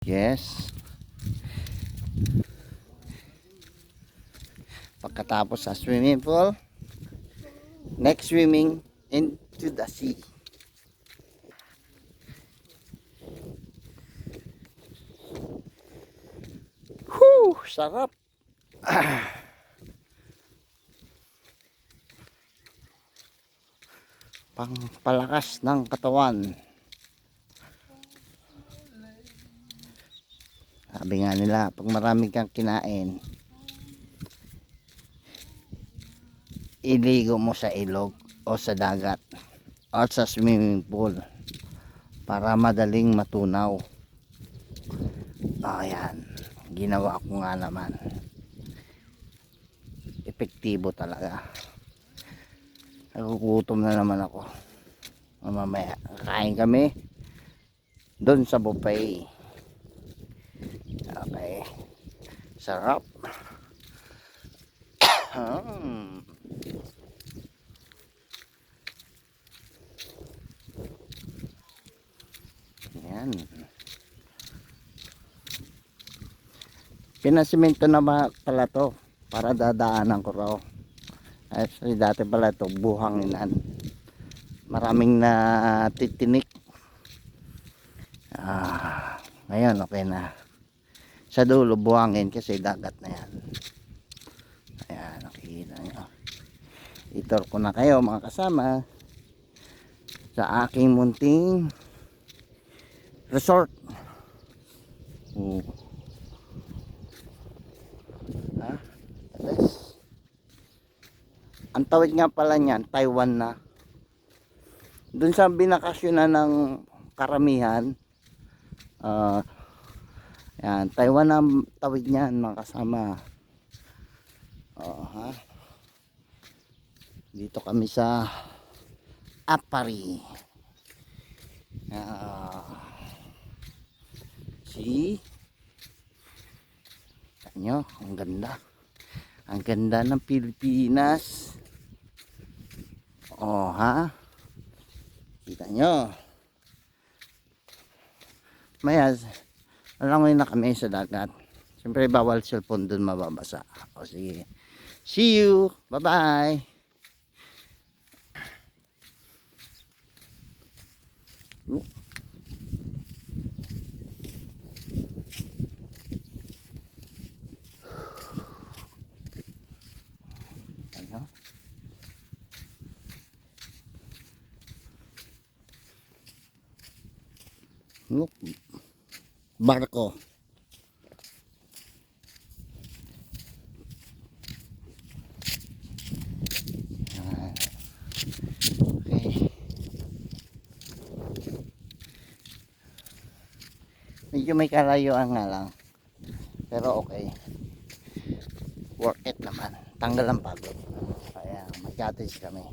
Yes. Pagkatapos sa swimming pool, next swimming into the sea. Whew, sarap. Pangpalakas ng katawan. Sabi nga nila, pag marami kang kinain, iligo mo sa ilog o sa dagat o sa swimming pool para madaling matunaw. Ayan, ginawa ko nga naman. Epektibo talaga. Nagugutom na naman ako. Mamaya kain kami doon sa buffet. Okay, sarap. Yan. Pinasimento na pala to para dadaanan ko raw. Actually dati pala to buhanginan. Maraming natitinik. Ngayon okay na. Sa dulo buhangin kasi dagat na yan. Ayan, nakikita nyo. Itor ko na kayo mga kasama sa aking munting resort. Ang tawid nga pala niyan, Taiwan na. Doon sa binakasyonan ng karamihan, yan, Taiwan ang tawid niyan mga kasama. Dito kami sa Apari. See? Nyo, ang ganda. Ang ganda ng Pilipinas. Kita nyo. Maya, alangoy na kami sa dagat. Siyempre bawal cellphone dun mababasa. O sige. See you. Bye bye. Barko. Okay. Medyo may kalayuan nga lang. Pero okay. Worth it naman. Tanggal ang pagod. Kaya mag-cottage kami.